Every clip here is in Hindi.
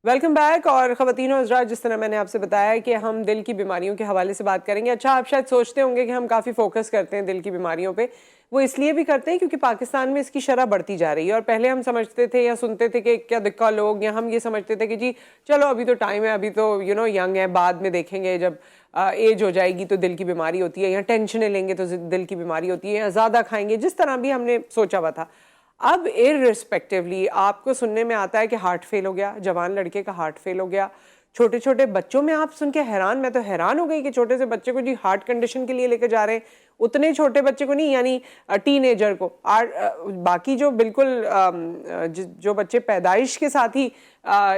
Welcome back. और ख़वातीन और हज़रात, जिस तरह मैंने आपसे बताया कि हम दिल की बीमारियों के हवाले से बात करेंगे। अच्छा, आप शायद सोचते होंगे कि हम काफ़ी फोकस करते हैं दिल की बीमारियों पे। वो इसलिए भी करते हैं क्योंकि पाकिस्तान में इसकी शरह बढ़ती जा रही है। और पहले हम समझते थे या सुनते थे कि क्या दिक्का लोग, या हम ये समझते थे कि जी चलो अभी तो टाइम है, अभी तो यंग है, बाद में देखेंगे, जब एज हो जाएगी तो दिल की बीमारी होती है, या टेंशनें लेंगे तो दिल की बीमारी होती है, या ज़्यादा खाएंगे, जिस तरह भी हमने सोचा हुआ था। अब इररिस्पेक्टिवली आपको सुनने में आता है कि हार्ट फेल हो गया, जवान लड़के का हार्ट फेल हो गया। छोटे छोटे बच्चों में आप सुन के हैरान, मैं तो हैरान हो गई कि छोटे से बच्चे को जी हार्ट कंडीशन के लिए लेकर जा रहे हैं। उतने छोटे बच्चे को नहीं, यानी टीनेजर को। बाकी जो बिल्कुल जो बच्चे पैदाइश के साथ ही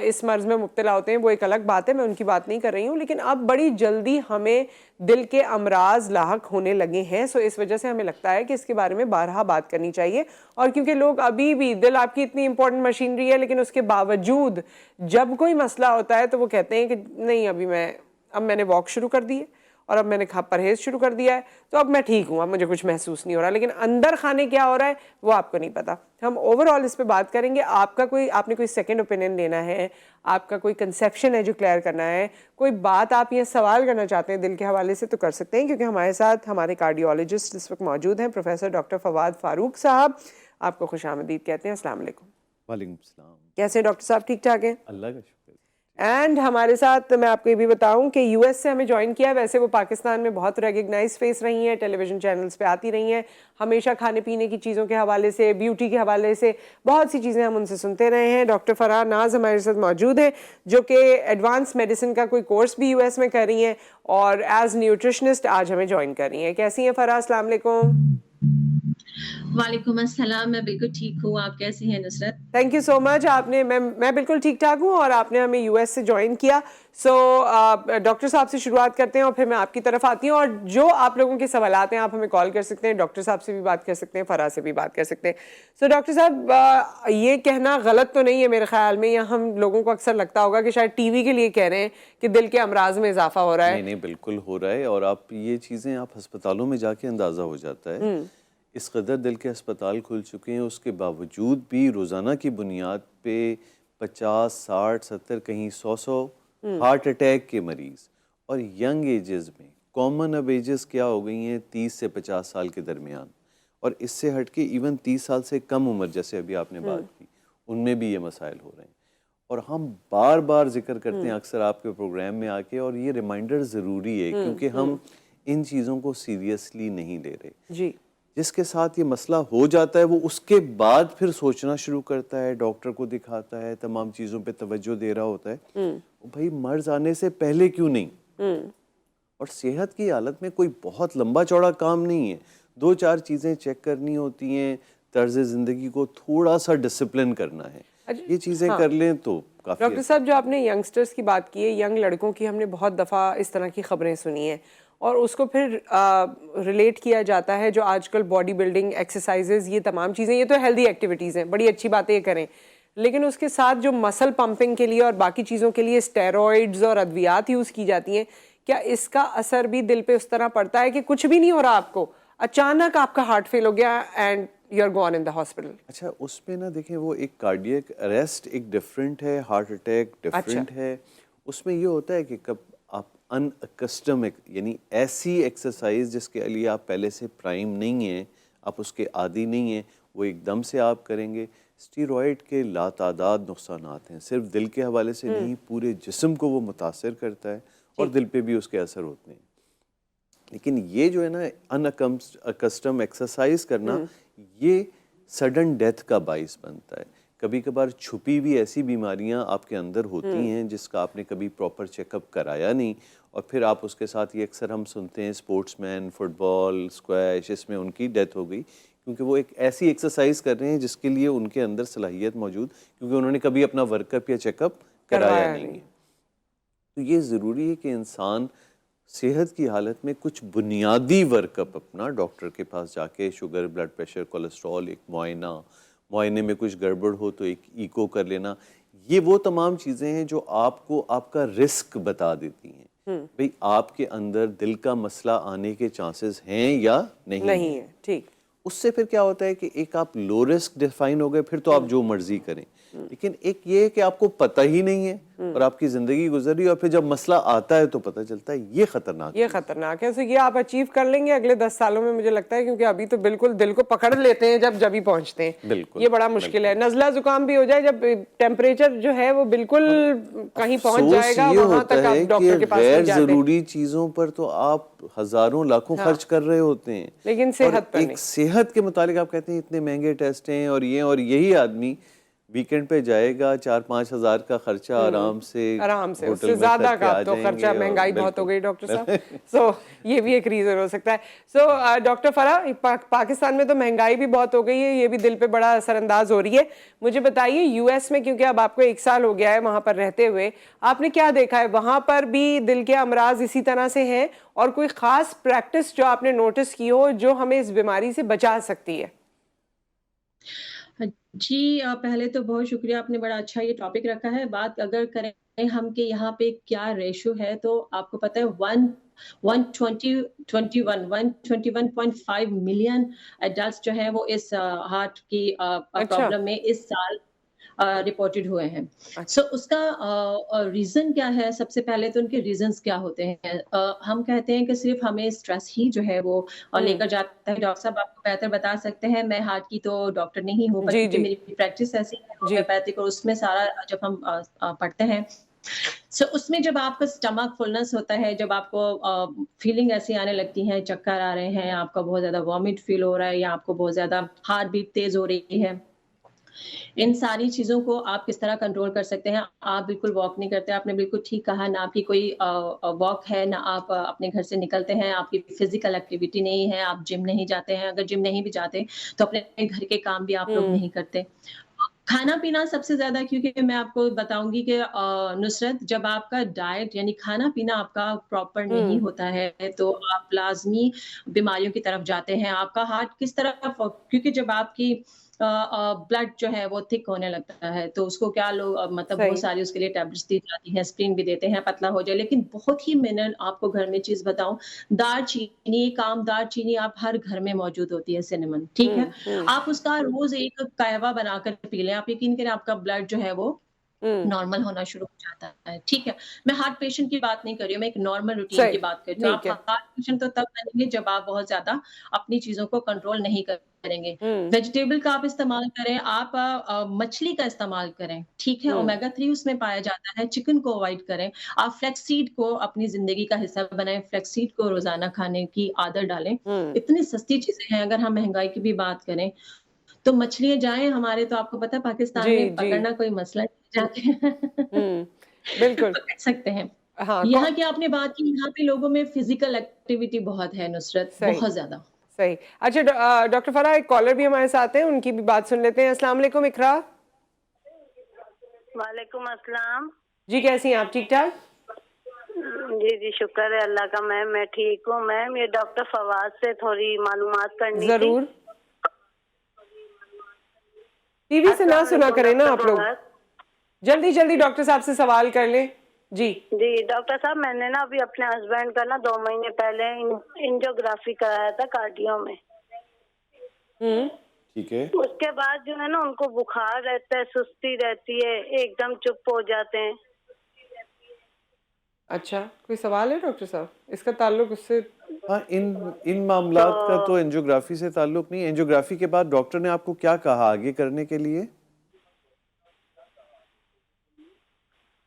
इस मर्ज में मुब्तला होते हैं वो एक अलग बात है, मैं उनकी बात नहीं कर रही हूँ। लेकिन अब बड़ी जल्दी हमें दिल के अमराज लाहक होने लगे हैं। सो इस वजह से हमें लगता है कि इसके बारे में बारहा बात करनी चाहिए। और क्योंकि लोग अभी भी, दिल आपकी इतनी इंपॉर्टेंट मशीनरी है, लेकिन उसके बावजूद जब कोई मसला होता है तो वो कहते हैं कि नहीं, अब मैंने वॉक शुरू कर दी है और अब मैंने परहेज शुरू कर दिया है, तो अब मैं ठीक हूँ, अब मुझे कुछ महसूस नहीं हो रहा। लेकिन अंदर खाने क्या हो रहा है वो आपको नहीं पता। हम ओवरऑल इस पे बात करेंगे। आपने कोई सेकंड ओपिनियन लेना है, आपका कोई कंसेप्शन है जो क्लियर करना है, कोई बात आप ये सवाल करना चाहते हैं दिल के हवाले से, तो कर सकते हैं। क्योंकि हमारे साथ हमारे कार्डियोलॉजिस्ट इस वक्त मौजूद हैं, प्रोफेसर डॉक्टर फवाद फारूक साहब। आपको खुशामदीद कहते हैं। अस्सलाम वालेकुम। वालेकुम सलाम। कैसे हैं डॉक्टर साहब? ठीक ठाक हैं? अल्लाह का शुक्र। एंड हमारे साथ मैं आपको ये भी बताऊं कि यूएस से हमें ज्वाइन किया है। वैसे वो पाकिस्तान में बहुत रिकग्नाइज फेस रही हैं, टेलीविजन चैनल्स पे आती रही हैं, हमेशा खाने पीने की चीज़ों के हवाले से, ब्यूटी के हवाले से बहुत सी चीज़ें हम उनसे सुनते रहे हैं। डॉक्टर फराह नाज हमारे साथ मौजूद हैं, जो कि एडवांस मेडिसिन का कोई कोर्स भी यूएस में कर रही हैं और एज न्यूट्रिशनिस्ट आज हमें ज्वाइन कर रही हैं। कैसी हैं फराह? अस्सलाम वालेकुम। वालेकुम अस्सलाम। मैं बिल्कुल ठीक हूँ, आप कैसी हैं Nusrat? Thank you so much. मैं बिल्कुल ठीक ठाक हूँ और आपने हमें यूएस से ज्वाइन किया। डॉक्टर साहब से शुरुआत करते हैं और फिर मैं आपकी तरफ आती हूँ। और जो आप लोगों के सवालात हैं आप हमें कॉल कर सकते हैं, डॉक्टर साहब से भी बात कर सकते हैं, फराह से भी बात कर सकते हैं। डॉक्टर साहब, ये कहना गलत तो नहीं है मेरे ख्याल में, या हम लोगों को अक्सर लगता होगा कि शायद टीवी के लिए कह रहे हैं कि दिल के अमराज में इजाफा हो रहा है? नहीं, बिल्कुल हो रहा है। और आप ये चीज़ें आप अस्पतालों में जाके अंदाज़ा हो जाता है। इस कदर दिल के अस्पताल खुल चुके हैं, उसके बावजूद भी रोज़ाना की बुनियाद पे 50, 60, 70, कहीं 100 हार्ट अटैक के मरीज़। और यंग एजेस में, कॉमन अब एजेस क्या हो गई हैं, 30 से 50 साल के दरमियान, और इससे हट के इवन 30 साल से कम उम्र, जैसे अभी आपने बात की, उनमें भी ये मसाइल हो रहे हैं। और हम बार बार जिक्र करते हैं अक्सर आपके प्रोग्राम में आके, और ये रिमाइंडर ज़रूरी है क्योंकि हम इन चीज़ों को सीरियसली नहीं ले रहे। जी। जिसके साथ ये मसला हो जाता है वो उसके बाद फिर सोचना शुरू करता है, डॉक्टर को दिखाता है, तमाम चीज़ों पे तवज्जो दे रहा होता है। भाई मर्ज आने से पहले क्यों नहीं? और सेहत की हालत में कोई बहुत लंबा चौड़ा काम नहीं है, 2-4 चीज़ें चेक करनी होती हैं, तर्ज ज़िंदगी को थोड़ा सा डिसिप्लिन करना है। ये चीज़ें कर लें तो काफ़ी। डॉक्टर साहब, जो आपने यंगस्टर्स की बात की है, यंग लड़कों की, हमने बहुत दफ़ा इस तरह की खबरें सुनी हैं और उसको फिर रिलेट किया जाता है जो आजकल बॉडी बिल्डिंग एक्सरसाइजेज, ये तमाम चीज़ें, ये तो हेल्दी एक्टिविटीज़ हैं, बड़ी अच्छी बातें ये करें, लेकिन उसके साथ जो मसल पंपिंग के लिए और बाकी चीज़ों के लिए स्टेरॉइड्स और अद्वियात यूज़ की जाती हैं, क्या इसका असर भी दिल पे उस तरह पड़ता है कि कुछ भी नहीं हो रहा आपको, अचानक आपका हार्ट फेल हो गया and you are gone in the hospital? अच्छा, उसमें ना देखें, वो एक कार्डियक अरेस्ट एक डिफरेंट है, हार्ट अटैक डिफरेंट है। उसमें ये होता है कि कब आप अनअकस्टम, यानी ऐसी एक्सरसाइज जिसके लिए आप पहले से प्राइम नहीं हैं, आप उसके आदी नहीं हैं, वो एकदम से आप करेंगे। स्टीरॉयड के लातादाद नुकसानात हैं, सिर्फ दिल के हवाले से नहीं, पूरे जिस्म को वो मुतासर करता है और दिल पे भी उसके असर होते हैं। लेकिन ये जो है ना अनअकस्टम एक्सरसाइज करना, ये सडन डेथ का बाइस बनता है। कभी कभार छुपी हुई ऐसी बीमारियां आपके अंदर होती हैं जिसका आपने कभी प्रॉपर चेकअप कराया नहीं, और फिर आप उसके साथ, ये अक्सर हम सुनते हैं स्पोर्ट्समैन, फुटबॉल, स्क्वैश, इसमें उनकी डेथ हो गई क्योंकि वो एक ऐसी एक्सरसाइज कर रहे हैं जिसके लिए उनके अंदर सलाहियत मौजूद, क्योंकि उन्होंने कभी अपना वर्कअप या चेकअप कराया नहीं है। तो ये ज़रूरी है कि इंसान सेहत की हालत में कुछ बुनियादी वर्कअप अपना डॉक्टर के पास जाके, शुगर, ब्लड प्रेशर, कोलेस्ट्रॉल, एक मुआयने में कुछ गड़बड़ हो तो एक ईको कर लेना, ये वो तमाम चीज़ें हैं जो आपको आपका रिस्क बता देती हैं। भाई आपके अंदर दिल का मसला आने के चांसेस हैं या नहीं है। ठीक। उससे फिर क्या होता है कि एक आप लो रिस्क डिफाइन हो गए, फिर तो आप जो मर्जी करें। लेकिन एक ये है कि आपको पता ही नहीं है और आपकी जिंदगी गुजर रही है और फिर जब मसला आता है तो पता चलता है ये खतरनाक ये खतरनाक है। सो ये आप अचीव कर लेंगे अगले 10 सालों में मुझे लगता है, क्योंकि अभी तो बिल्कुल दिल को पकड़ लेते हैं जब ही पहुंचते हैं। बिल्कुल, ये बड़ा मुश्किल है। नजला जुकाम भी हो जाए जब टेम्परेचर जो है वो बिल्कुल कहीं पहुंच जाएगा, वहां तक आप डॉक्टर के पास नहीं गैर जाते। जरूरी चीजों पर तो आप हजारों लाखों खर्च कर रहे होते हैं, लेकिन सेहत पर नहीं। सेहत के मुतालिक आप कहते हैं इतने महंगे टेस्ट हैं और यही आदमी वीकेंड पे जाएगा 4-5 हजार का खर्चा आराम से उससे ज्यादा का तो खर्चा, महंगाई बहुत हो गई डॉक्टर साहब। सो ये भी एक रीजन हो सकता है। सो डॉक्टर फराह, पाकिस्तान में तो महंगाई भी बहुत हो गई है, ये भी दिल पे बड़ा असरअंदाज हो रही है। मुझे बताइए यूएस में, क्योंकि अब आपको 1 साल हो गया है वहां पर रहते हुए, आपने क्या देखा है? वहां पर भी दिल के अमराज इसी तरह से हैं और कोई खास प्रैक्टिस जो आपने नोटिस की हो जो हमें इस बीमारी से बचा सकती है? जी, पहले तो बहुत शुक्रिया, आपने बड़ा अच्छा ये टॉपिक रखा है। बात अगर करें हम कि यहाँ पे क्या रेशो है, तो आपको पता है 121.5 मिलियन एडल्ट्स जो है वो इस हार्ट की अच्छा। प्रॉब्लम में इस साल रिपोर्टेड हुए हैं। अच्छा। सो उसका रीजन क्या है? सबसे पहले तो उनके रीजंस क्या होते हैं? हम कहते हैं कि सिर्फ हमें स्ट्रेस ही जो है वो लेकर जाता है। डॉक्टर साहब आपको बेहतर बता सकते हैं, मैं हार्ट की तो डॉक्टर नहीं हूँ, जी बल्कि जी मेरी प्रैक्टिस ऐसी है जी। होम्योपैथिक, और उसमें सारा जब हम पढ़ते हैं, सो उसमें जब आपका स्टमक फुलनेस होता है, जब आपको फीलिंग ऐसी आने लगती है, चक्कर आ रहे हैं, आपका बहुत ज्यादा वॉमिट फील हो रहा है, या आपको बहुत ज्यादा हार्ट बीट तेज हो रही है, इन सारी चीज़ों को आप किस तरह कंट्रोल कर सकते हैं? आप बिल्कुल वॉक नहीं करते, आपने बिल्कुल ठीक कहा, ना आपकी कोई वॉक है, ना आप अपने घर से निकलते हैं, आपकी फिज़िकल एक्टिविटी नहीं है, आप जिम नहीं जाते हैं, अगर जिम नहीं भी जाते, तो अपने घर के काम भी आप लोग नहीं करते। खाना-पीना सबसे ज़्यादा, क्योंकि मैं आपको बताऊँगी कि नुसरत, जब आपका डाइट यानी खाना-पीना आपका प्रॉपर नहीं होता है, तो आप लाज़मी बीमारियों की तरफ जाते हैं। आपका हार्ट किस तरफ, क्योंकि जब आपकी ब्लड जो है वो थिक होने लगता है, तो उसको क्या लोग मतलब बहुत सही। सारी उसके लिए टैबलेट्स दी जाती हैं, एस्पिरिन भी देते हैं पतला हो जाए। लेकिन बहुत ही मिनरल आपको घर में चीज़ बताऊँ, दालचीनी, काम दालचीनी आप हर घर में मौजूद होती है, सिनेमन, ठीक है? आप उसका रोज़ एक कहवा बनाकर पी लें, आप यकीन करें आपका ब्लड जो है वो नॉर्मल होना शुरू हो जाता है, ठीक है? मैं हार्ट पेशेंट की बात नहीं कर रही हूँ, मैं एक नॉर्मल रूटीन सही। की बात कर रही हूँ। आप ठीक है। हार्ट पेशेंट तो तब बनेंगे जब आप बहुत ज़्यादा अपनी चीज़ों को कंट्रोल नहीं करेंगे। वेजिटेबल का आप इस्तेमाल करें, आप मछली का इस्तेमाल करें, ठीक है? ओमेगा 3 उसमें पाया जाता है, चिकन को अवॉइड करें। आप फ्लैक्स सीड को अपनी ज़िंदगी का हिस्सा बनाएँ, फ्लैक्स सीड को रोज़ाना खाने की आदत डालें। इतनी सस्ती चीज़ें हैं, अगर हम महँगाई की भी बात करें, तो मछलियाँ जाएँ हमारे, तो आपको पता है पाकिस्तान जी में जी। पकड़ना कोई मसला नहीं, जाते हैं बिल्कुल। पकड़ सकते हैं। हाँ। यहाँ की आपने बात की, यहाँ पे लोगों में फिजिकल एक्टिविटी बहुत है नुसरत, सही बहुत ज़्यादा। सही। अच्छा डॉक्टर फराह, एक कॉलर भी हमारे साथ हैं, उनकी भी बात सुन लेते हैं। अस्सलाम वालेकुम इकरा वालेकुम अस्सलाम। जी, कैसी हैं आप? ठीक ठाक? जी जी, शुक्र है अल्लाह का मैम, मैं ठीक हूँ। मैम ये डॉक्टर फवाद से थोड़ी मालूमात करनी थी। जरूर। टीवी से ना सुना करें ना आप लोग, जल्दी जल्दी डॉक्टर साहब से सवाल कर लें। जी जी डॉक्टर साहब, मैंने ना अभी अपने हस्बैंड का ना 2 महीने पहले एंजियोग्राफी कराया था कार्डियो में। ठीक है। उसके बाद जो है ना उनको बुखार रहता है, सुस्ती रहती है, एकदम चुप हो जाते हैं। अच्छा, कोई सवाल है डॉक्टर साहब? इसका ताल्लुक उससे? हाँ, इन मामलात का तो एंजियोग्राफी से ताल्लुक नहीं। एंजियोग्राफी के बाद डॉक्टर ने आपको क्या कहा आगे करने के लिए?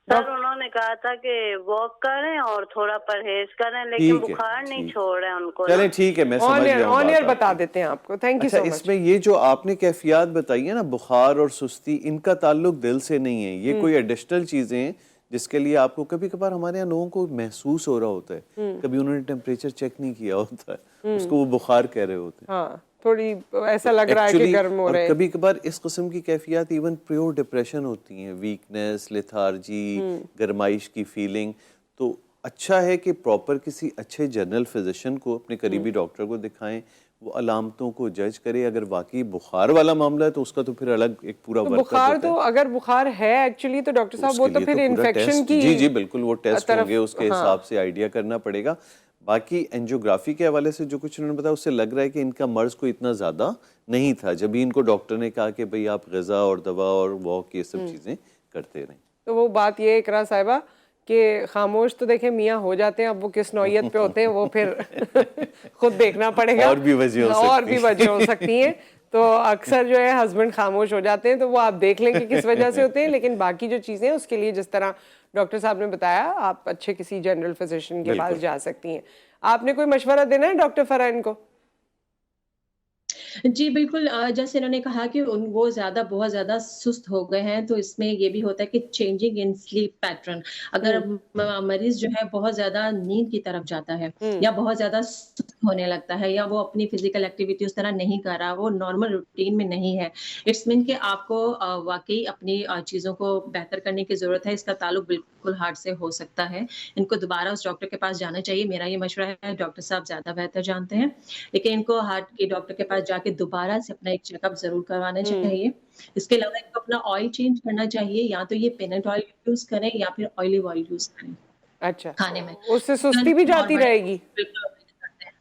सर उन्होंने कहा था कि वॉक करें और थोड़ा परहेज करें, लेकिन बुखार नहीं छोड़ रहा है उनको। चले ठीक है, मैं समझ गया हूं ऑन एयर बात बता आपकी। देते हैं आपको। थैंक यू अच्छा, सो मच। इसमें ये जो आपने कैफियत बताई है ना, बुखार और सुस्ती, इनका ताल्लुक दिल से नहीं है। ये कोई एडिशनल चीजें हैं जिसके लिए आपको कभी कभार हमारे यहाँ लोगों को महसूस हो रहा होता है, कभी उन्होंने टेम्परेचर चेक नहीं किया होता है, उसको वो बुखार कह रहे होते हैं। हाँ, थोड़ी ऐसा लग रहा है कि गर्म हो रहे हैं। कभी कभार इस किस्म की कैफियत इवन प्योर डिप्रेशन होती हैं, वीकनेस, लेथार्जी, गरमाइश की फीलिंग। तो अच्छा है कि प्रॉपर किसी अच्छे जनरल फिजिशियन को, अपने करीबी डॉक्टर को दिखाएं, वो अलामतों को जज करे। अगर वाकई बुखार वाला मामला है तो उसका तो फिर अलग एक पूरा तो वर्कअप बुखार होता तो है। अगर बुखार है एक्चुअली तो डॉक्टर साहब वो तो फिर पूरा इन्फेक्शन टेस्ट, की जी जी बिल्कुल, वो टेस्ट तरफ। होंगे, उसके हिसाब से आइडिया करना पड़ेगा। बाकी एंजियोग्राफी के हवाले से जो कुछ उन्होंने बताया उससे लग रहा है कि इनका मर्ज कोई इतना ज़्यादा नहीं था, जब भी इनको डॉक्टर ने कहा कि भाई आप ग़िज़ा और दवा और वॉक ये सब चीज़ें करते रहें। तो वो बात ये इकरा साहिबा कि खामोश तो देखें मियाँ हो जाते हैं, अब वो किस नौयत पे होते हैं वो फिर खुद देखना पड़ेगा। और भी वजह हो सकती हैं। तो अक्सर जो है हस्बैंड खामोश हो जाते हैं, तो वो आप देख लेंगे किस वजह से होते हैं, लेकिन बाकी जो चीज़ें हैं उसके लिए जिस तरह डॉक्टर साहब ने बताया, आप अच्छे किसी जनरल फिजिशियन के पास जा सकती हैं। आपने कोई मशवरा देना है डॉक्टर फरहान को? जी, बिल्कुल जैसे इन्होंने कहा कि वो बहुत ज़्यादा सुस्त हो गए हैं, तो इसमें ये भी होता है कि चेंजिंग इन स्लीप पैटर्न अगर मरीज़ जो है बहुत ज़्यादा नींद की तरफ जाता है या बहुत ज़्यादा सुस्त होने लगता है या वो अपनी फिज़िकल एक्टिविटी उस तरह नहीं कर रहा, वो नॉर्मल रूटीन में नहीं है। इट्स मीन कि आपको वाक़ई अपनी चीज़ों को बेहतर करने की ज़रूरत है, इसका ताल्लुक बिल्कुल हार्ट से हो सकता है। इनको दोबारा उस डॉक्टर के पास जाना चाहिए, मेरा ये मशवरा है, डॉक्टर साहब ज़्यादा बेहतर जानते हैं। लेकिन इनको हार्ट के डॉक्टर के पास जाके दोबारा से अपना एक चेकअप ज़रूर करवाना चाहिए। इसके अलावा इनको अपना ऑयल चेंज करना चाहिए, या तो ये पेनेट ऑयल यूज़ करें या फिर ऑलिव ऑयल यूज़ करें अच्छा, खाने में। उससे सुस्ती भी जाती रहेगी? बिल्कुल अवॉइड करते हैं।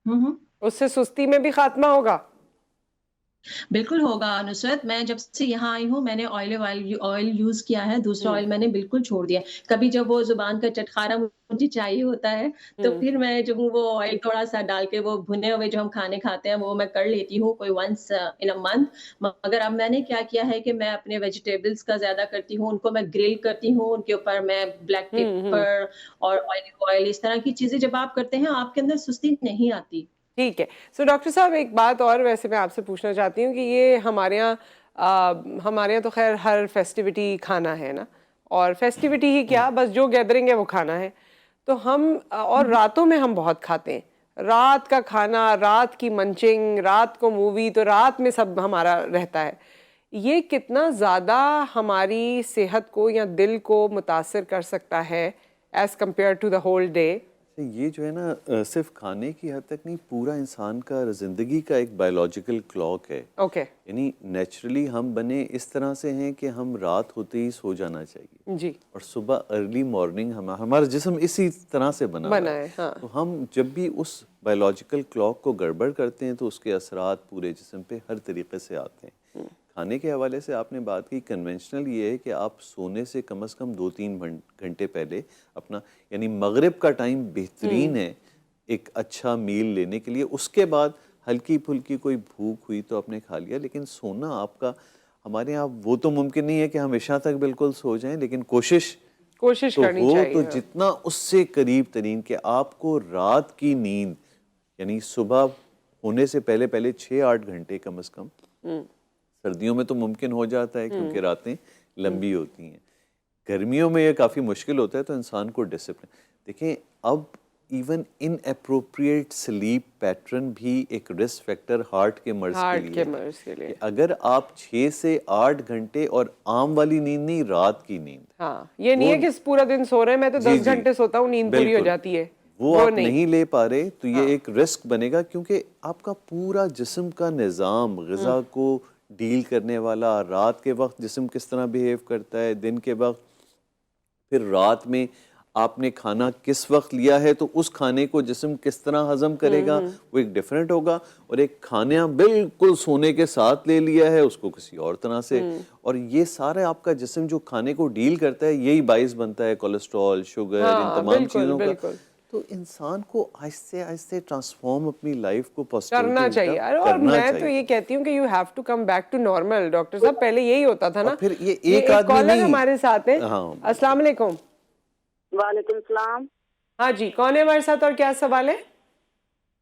हुँ, हुँ। उससे सुस्ती में भी खात्मा होगा? बिल्कुल होगा नुसरत, मैं जब से यहाँ आई हूँ मैंने ऑयल यूज़ किया है, दूसरा ऑयल मैंने बिल्कुल छोड़ दिया है। कभी जब वो ज़ुबान का चटखारा मुझे चाहिए होता है, तो फिर मैं जो हूँ वो ऑयल थोड़ा-सा डाल के वो भुने हुए जो हम खाने खाते हैं वो मैं कर लेती हूँ कोई वन्स इन अ मंथ। मगर अब मैंने क्या किया है कि मैं अपने वेजिटेबल्स का ज़्यादा करती हूँ, उनको मैं ग्रिल करती हूँ, उनके ऊपर मैं ब्लैक पेपर और ऑलिव ऑयल इस तरह की चीज़ें जब आप करते हैं, आपके अंदर सुस्ती नहीं आती। ठीक है। सो डॉक्टर साहब एक बात और वैसे मैं आपसे पूछना चाहती हूँ कि ये हमारे यहाँ तो खैर हर फेस्टिविटी खाना है ना, और फेस्टिविटी ही क्या, बस जो गैदरिंग है वो खाना है। तो हम और रातों में हम बहुत खाते हैं, रात का खाना, रात की मंचिंग, रात को मूवी, तो रात में सब हमारा रहता है। ये कितना ज़्यादा हमारी सेहत को या दिल को मुतासिर कर सकता है as compare to the whole day? ये जो है ना सिर्फ खाने की हद तक नहीं, पूरा इंसान का ज़िंदगी का एक बायोलॉजिकल क्लॉक है। ओके। यानी नेचुरली हम बने इस तरह से हैं कि हम रात होते ही सो जाना चाहिए जी। और सुबह अर्ली मॉर्निंग हमारा जिस्म इसी तरह से बना हुआ है, हाँ। तो हम जब भी उस बायोलॉजिकल क्लॉक को गड़बड़ करते हैं तो उसके असरात पूरे जिस्म पे हर तरीके से आते हैं। खाने के हवाले से आपने बात की, कन्वेंशनल ये है कि आप सोने से कम 2-3 घंटे पहले अपना, यानी मगरिब का टाइम बेहतरीन है एक अच्छा मील लेने के लिए। उसके बाद हल्की फुल्की कोई भूख हुई तो आपने खा लिया, लेकिन सोना आपका, हमारे यहाँ वो तो मुमकिन नहीं है कि हमेशा तक बिल्कुल सो जाएं, लेकिन कोशिश तो करनी हो चाहिए। तो जितना उससे करीब तरीन कि आपको रात की नींद, यानी सुबह होने से पहले पहले 6-8 घंटे कम से कम, सर्दियों में तो मुमकिन हो जाता है क्योंकि रातें लंबी होती हैं, गर्मियों में ये काफ़ी मुश्किल होता है। तो इंसान को डिसिप्लिन देखें, अब even in appropriate sleep pattern भी एक रिस्क फैक्टर हार्ट के मर्ज के लिए। अगर आप 6 से 8 घंटे, और आम वाली नींद नहीं, रात की नींद, हाँ, ये नहीं है कि पूरा दिन सो रहे हैं, मैं तो 10 घंटे सोता हूँ, नींद पूरी हो जाती है, वो आप नहीं ले पा रहे, तो ये एक रिस्क बनेगा क्योंकि आपका पूरा जिस्म का निज़ाम ग़िज़ा को डील करने वाला, रात के वक्त जिस्म किस तरह बिहेव करता है, दिन के वक्त, फिर रात में आपने खाना किस वक्त लिया है तो उस खाने को जिस्म किस तरह हजम करेगा वो एक डिफरेंट होगा, और एक खाना बिल्कुल सोने के साथ ले लिया है उसको किसी और तरह से, और ये सारे आपका जिस्म जो खाने को डील करता है यही बाइस बनता है कोलेस्ट्रॉल, शुगर, इन तमाम चीज़ों का। तो इंसान को आहिस्ते आहिस्ते ट्रांसफॉर्म अपनी लाइफ को करना चाहिए। और मैं तो ये कहती हूँ कि you have to come back to normal. Doctor साहब, पहले यही होता था ना। फिर ये एक आदमी कॉलर नहीं, हमारे साथ है। अस्सलाम वालेकुम। वालेकुम सलाम। हाँ जी, कौन है हमारे साथ और क्या सवाल है?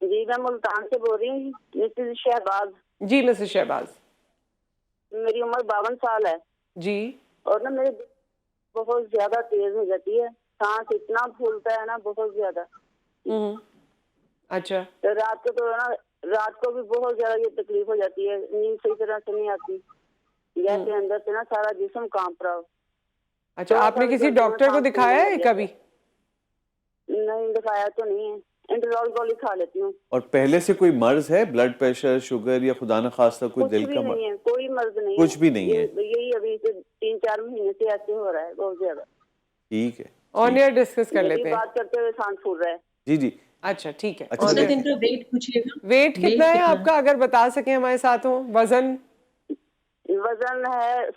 जी, मैं मुल्तान से बोल रही हूँ, मिसेस शहबाज। जी मिसेस शहबाज। मेरी उम्र 52 साल है जी। और ना मेरी बहुत ज्यादा तेज हो जाती है, सांस इतना फूलता है ना, बहुत ज्यादा। अच्छा। तो रात को भी बहुत ज्यादा ये तकलीफ हो जाती है, नींद सही तरह से नहीं आती, जैसे अंदर से ना सारा जिस्म कांप रहा हो। अच्छा, आपने किसी डॉक्टर को दिखाया है कभी? नहीं, दिखाया तो नहीं है, इंटरॉल गोली खा लेती हूँ। और पहले से कोई मर्ज है, ब्लड प्रेशर, शुगर या खुदा न खास्ता कोई दिल का मर्ज? नहीं है, कोई मर्ज नहीं, कुछ भी नहीं है। यही अभी से 3-4 महीने से ऐसे हो रहा है, बहुत ज्यादा। ठीक है, ऑन एयर डिस्कस कर लेते हैं। बात करते हुए सांस फूल रहा है। जी जी। अच्छा ठीक है। अच्छा, और उसका इनका वेट पूछिएगा। वेट कितना है कितना आपका, अगर बता सके हमारे साथ हो? वजन? वजन है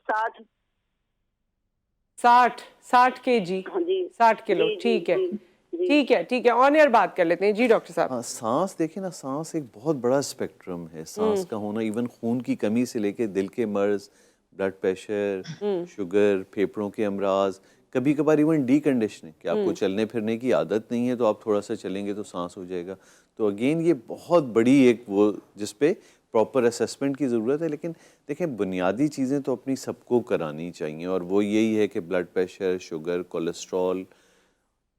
60। 60 केजी, हाँ जी 60 किलो, जी जी ठीक है। जी जी। ठीक है ठीक है, ऑन एयर बात कर लेते हैं जी डॉक्टर साहब। हाँ, सांस देखिए ना, सांस एक बहुत बड़ा स्पेक्ट्रम है। सांस का होना इवन खून की कमी से लेके दिल के मर्ज, ब्लड प्रेशर, शुगर, फेफड़ों के अमराज, कभी कभार इवन डी कंडीशनिंग कि आपको चलने फिरने की आदत नहीं है तो आप थोड़ा सा चलेंगे तो सांस हो जाएगा। तो अगेन ये बहुत बड़ी एक वो जिसपे प्रॉपर असेसमेंट की ज़रूरत है। लेकिन देखें, बुनियादी चीज़ें तो अपनी सबको करानी चाहिए और वो यही है कि ब्लड प्रेशर, शुगर, कोलेस्ट्रॉल,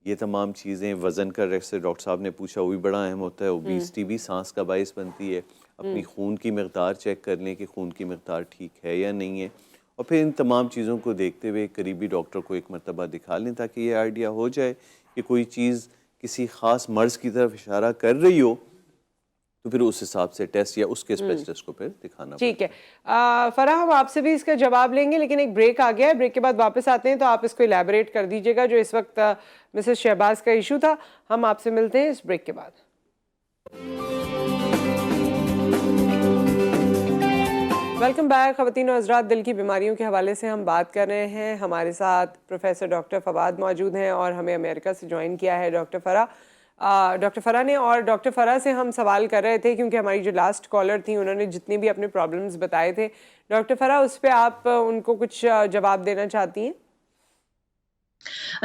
ये तमाम चीज़ें, वज़न का जैसे डॉक्टर साहब ने पूछा वो भी बड़ा अहम होता है। ओबेसिटी भी सांस का बाइस बनती है। अपनी खून की मकदार चेक कर लें कि खून की मकदार ठीक है या नहीं है, और फिर इन तमाम चीज़ों को देखते हुए करीबी डॉक्टर को एक मरतबा दिखा लें ताकि ये आइडिया हो जाए कि कोई चीज़ किसी ख़ास मर्ज़ की तरफ इशारा कर रही हो तो फिर उस हिसाब से टेस्ट या उसके स्पेशलिस्ट को फिर दिखाना ठीक है। पड़ेगा। फराह, हम आपसे भी इसका जवाब लेंगे लेकिन एक ब्रेक आ गया है, ब्रेक के बाद वापस आते हैं तो आप इसको इलेबोरेट कर दीजिएगा जो इस वक्त मिसेस शहबाज का इशू था। हम आपसे मिलते हैं इस ब्रेक के बाद। वेलकम बैक खवातीन और हज़रात। दिल की बीमारियों के हवाले से हम बात कर रहे हैं। हमारे साथ प्रोफेसर डॉक्टर फवाद मौजूद हैं और हमें अमेरिका से ज्वाइन किया है डॉक्टर फ़रा ने। और डॉक्टर फ़रा से हम सवाल कर रहे थे क्योंकि हमारी जो लास्ट कॉलर थी उन्होंने जितने भी अपने प्रॉब्लम्स बताए थे, डॉक्टर फ़रा उस पर आप उनको कुछ जवाब देना चाहती हैं?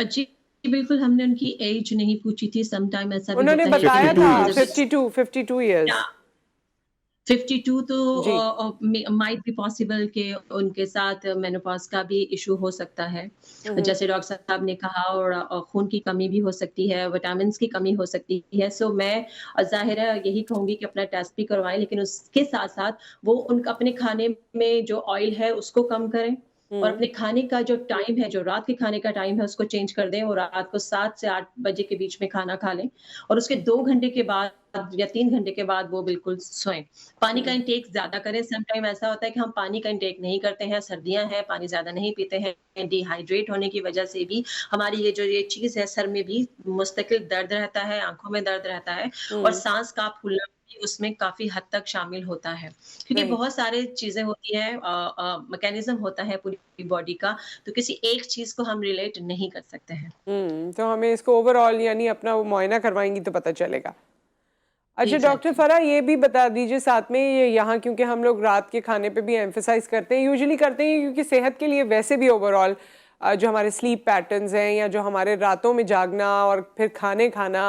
जी, बिल्कुल, हमने उनकी एज नहीं पूछी थी, सम टाइम ऐसा भी उन्होंने होता है कि बताया था 52 52 इयर्स। या 52 तो जी। माइट बी पॉसिबल कि उनके साथ मेनोपॉज़ का भी इश्यू हो सकता है। जैसे डॉक्टर साहब ने कहा, और खून की कमी भी हो सकती है, विटामिन्स की कमी हो सकती है। सो मैं ज़ाहिर है यही कहूँगी कि अपना टेस्ट भी करवाएँ, लेकिन उसके साथ-साथ वो उनका अपने खाने में जो ऑयल है उसको कम करें, और अपने खाने का जो टाइम है, जो रात के खाने का टाइम है उसको चेंज कर दें, और रात को 7 से 8 बजे के बीच में खाना खा लें, और उसके 2 घंटे के बाद या 3 घंटे के बाद वो बिल्कुल सोएँ। पानी का इंटेक ज़्यादा करें। सम टाइम ऐसा होता है कि हम पानी का इंटेक नहीं करते हैं, सर्दियाँ हैं, पानी ज़्यादा नहीं पीते हैं, डिहाइड्रेट होने की वजह से भी हमारी ये चीज़ है, सर में भी मुस्तकिल दर्द रहता है, आँखों में दर्द रहता है, और साँस का फूलना भी उसमें काफ़ी हद तक शामिल होता है। क्योंकि राइट। बहुत सारी चीज़ें होती हैं, मैकेनिज़्म होता है पूरी बॉडी का, तो किसी एक चीज़ को हम रिलेट नहीं कर सकते हैं। तो हमें इसको ओवरऑल यानी अपना वो मुआयना करवाएंगी तो पता चलेगा। अच्छा डॉक्टर एग्ज़ैक्टली। फ़रा, ये भी बता दीजिए साथ में, ये यहाँ क्योंकि हम लोग रात के खाने पे भी एम्फसाइज करते हैं, यूजुअली करते हैं क्योंकि सेहत के लिए वैसे भी ओवरऑल जो हमारे स्लीप पैटर्न्स हैं या जो हमारे रातों में जागना और फिर खाने खाना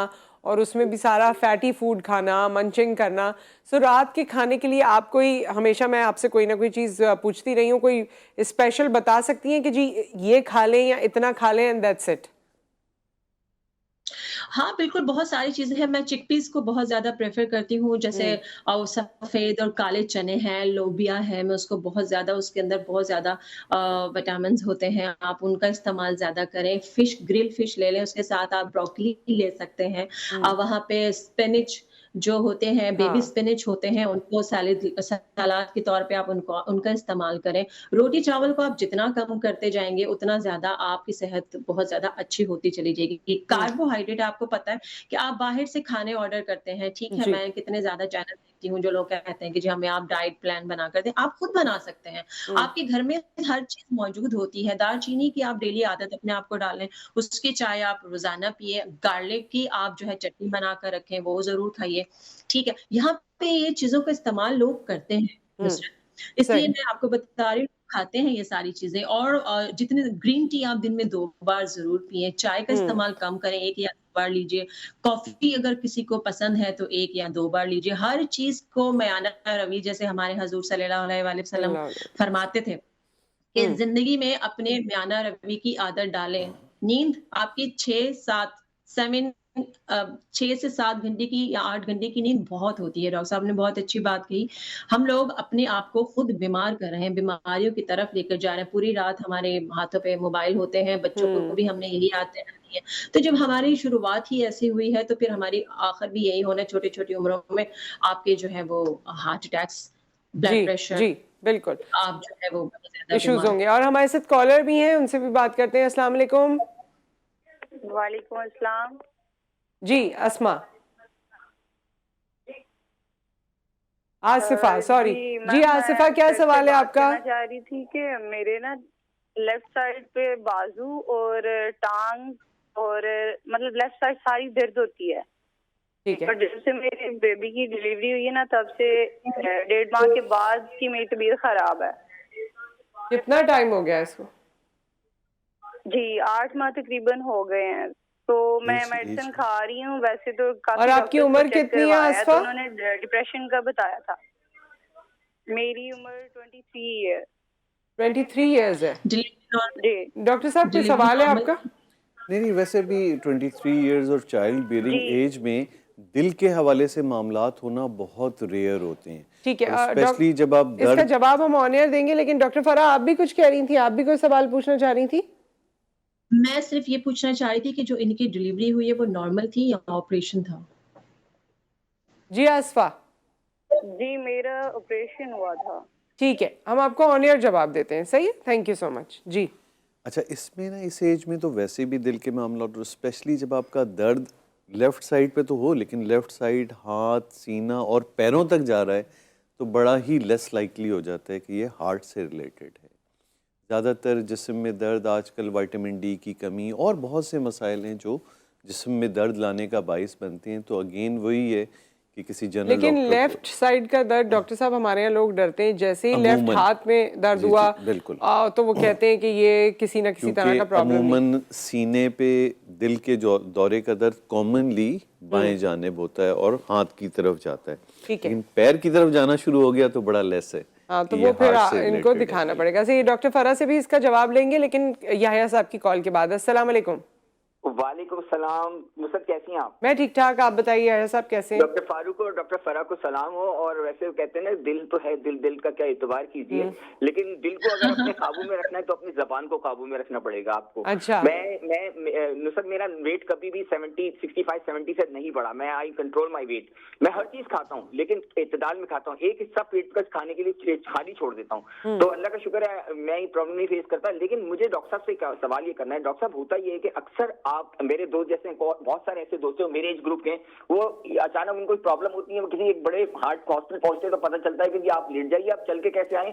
और उसमें भी सारा फैटी फूड खाना, मंचिंग करना, सो रात के खाने के लिए आप कोई, हमेशा मैं आपसे कोई ना कोई चीज़ पूछती रही हूँ, कोई स्पेशल बता सकती हैं कि जी ये खा लें या इतना खा लें एंड दैट्स इट? हाँ, बिल्कुल, बहुत सारी चीज़ें हैं। मैं चिकपीस को बहुत ज़्यादा प्रेफ़र करती हूँ, जैसे सफ़ेद और काले चने हैं, लोबिया है, मैं उसको बहुत ज़्यादा, उसके अंदर बहुत ज़्यादा विटामिन्स होते हैं, आप उनका इस्तेमाल ज़्यादा करें। ग्रिल फ़िश ले लें, उसके साथ आप ब्रोकोली ले सकते हैं। वहाँ पे स्पिनच जो होते हैं, बेबी हाँ। स्पिनच होते हैं, उनको सलाद के तौर पे आप उनका इस्तेमाल करें। रोटी-चावल को आप जितना कम करते जाएँगे, उतना ज़्यादा आपकी सेहत बहुत ज़्यादा अच्छी होती चली जाएगी। कार्बोहाइड्रेट, आपको पता है कि आप बाहर से खाने ऑर्डर करते हैं, ठीक है, जी। मैं कितने ज़्यादा चैनल देखती हूँ जो लोग कहते हैं कि जी हमें आप डाइट प्लान बना कर दें। आप खुद बना सकते हैं। आपके घर में हर चीज़ मौजूद होती है। दालचीनी की आप डेली आदत अपने आप को डालें, उसकी चाय आप रोज़ाना पिएँ, गार्लिक की आप जो है चटनी बना कर रखें, वो ज़रूर खाइए, ठीक है। यहाँ पे ये चीज़ों का इस्तेमाल लोग करते हैं, नुसरत। इसलिए सही। मैं आपको बता रही हूँ, खाते हैं ये सारी चीज़ें, और जितने ग्रीन टी आप दिन में 2 बार ज़रूर पिएँ, चाय का इस्तेमाल कम करें, 1 या 2 बार लीजिए, कॉफ़ी अगर किसी को पसंद है तो 1 या 2 बार लीजिए। हर चीज़ को मयाना रवि, जैसे हमारे हज़ूर सल्लल्लाहु अलैहि वसल्लम अल्लाह अल्लाह। फरमाते थे कि ज़िंदगी में अपने म्याना रवि की आदत डालें। नींद आपकी 6-7 7 6 से 7 घंटे की या 8 घंटे की नींद बहुत होती है। डॉक्टर साहब ने बहुत अच्छी बात कही। हम लोग अपने आप को खुद बीमार कर रहे हैं, बीमारियों की तरफ लेकर जा रहे हैं। पूरी रात हमारे हाथों पे मोबाइल होते हैं, बच्चों को भी हमने यही आदतें डाली हैं। तो जब हमारी शुरुआत ही ऐसी हुई है, तो फिर हमारी आखिर भी यही होना है, छोटी-छोटी उम्रों में आपके जो है वो हार्ट अटैक्स, जी ब्लड प्रेशर, जी बिल्कुल आप जो है वो बहुत ज़्यादा इश्यूज बीमार। होंगे। और हमारे साथ कॉलर भी हैं, उनसे भी बात करते हैं। अस्सलाम वालेकुम। वालेकुम अस्सलाम। जी अस्मा, आसिफा, सॉरी जी आसिफा, क्या सवाल है आपका? कहना चाह रही थी कि मेरे ना लेफ्ट साइड पे बाजू और टांग और मतलब लेफ्ट साइड सारी दर्द होती है। ठीक है, और जब से मेरे बेबी की डिलीवरी हुई है ना, तब से 1.5 माह के बाद की मेरी तबीयत खराब है। कितना टाइम हो गया इसको? जी 8 माह तकरीबन हो गए हैं। तो मैं एज मेडिसिन खा रही हूँ वैसे तो। काफी और आपकी डॉक्टर्स को उम्र चेक कितनी है करवाया, आसफा? तो उन्होंने डिप्रेशन का बताया था। मेरी उम्र 23 है। 23 इयर्स है। जी डॉक्टर साहब कोई डिलीवरी सवाल है नॉर्मल आपका? नहीं, वैसे भी 23 इयर्स और चाइल्ड बियरिंग जी एज में दिल के हवाले से मामलात होना बहुत रेयर होते हैं। ठीक है, और स्पेशली जब आप इसका दर्द जवाब हम ऑन एयर देंगे, लेकिन डॉक्टर फराह आप भी कुछ कह रही थी, आप भी कोई सवाल पूछना चाह रही थी? मैं सिर्फ ये पूछना चाह रही थी कि जो इनकी डिलीवरी हुई है वो नॉर्मल थी या ऑपरेशन था? जी आसफा, जी मेरा ऑपरेशन हुआ था। ठीक है, हम आपको ऑन एयर जवाब देते हैं। सही है, थैंक यू सो मच जी। अच्छा, इसमें ना इस एज में तो वैसे भी दिल के मामला, और स्पेशली जब आपका दर्द लेफ़्ट साइड पे तो हो, लेकिन लेफ़्ट साइड हाथ, सीना और पैरों तक जा रहा है, तो बड़ा ही लेस लाइकली हो जाता है कि ये हार्ट से रिलेटेड है। ज़्यादातर जिस्म में दर्द आजकल विटामिन डी की कमी और बहुत से मसाइल हैं जो जिस्म में दर्द लाने का बाइस बनते हैं। तो अगेन वही है कि किसी जनरल लेकिन डॉक्टर लेफ्ट साइड का दर्द डॉक्टर साहब, हमारे यहाँ लोग डरते हैं, जैसे ही लेफ्ट अमूमन हाथ में दर्द जी हुआ जी बिल्कुल, तो वो कहते हैं कि ये किसी ना किसी तरह क्योंकि का प्रॉब्लम नहीं। अमूमन सीने पे दिल के दौरे का दर्द कॉमनली बाएं जानिब होता है और हाथ की तरफ जाता है, ठीक है, लेकिन पैर की तरफ जाना शुरू हो गया तो बड़ा लेस है। हाँ, तो कि वो ये फिर हार्ट से इनको रिलेटेड है। दिखाना पड़ेगा। सही, डॉक्टर फराह से भी इसका जवाब लेंगे, लेकिन याहिया साहब की कॉल के बाद। अस्सलाम वालेकुम। वालेकुम सलाम। मुसद कैसी हैं आप? मैं ठीक ठाक, आप बताइए याहिया साहब कैसे हैं? डॉक्टर फारूक और डॉक्टर फराह को सलाम हो। और वैसे कहते हैं ना, दिल तो है, दिल का क्या एतबार कीजिए, लेकिन दिल को अगर अपने काबू में रखना है तो अपनी जबान को काबू में रखना पड़ेगा आपको। अच्छा, मैं नुसरत, मेरा वेट कभी भी 65-70 से नहीं बढ़ा। मैं आई कंट्रोल माई वेट। मैं हर चीज खाता हूँ लेकिन इत्तेदाल में खाता हूँ। एक हिस्सा पेट का खाने के लिए खाली छोड़ देता हूँ। तो अल्लाह का शुक्र है मैं ये प्रॉब्लम नहीं फेस करता। लेकिन मुझे डॉक्टर साहब से सवाल ये करना है। डॉक्टर साहब, होता ये है कि अक्सर आप, मेरे दोस्त जैसे बहुत सारे ऐसे दोस्त हैं मेरे एज ग्रुप के, वो अचानक उनको प्रॉब्लम होती है, वो किसी एक बड़े हार्ट हॉस्पिटल पहुंचते हैं तो पता चलता है कि आप लेट जाइए, आप चल के कैसे आए।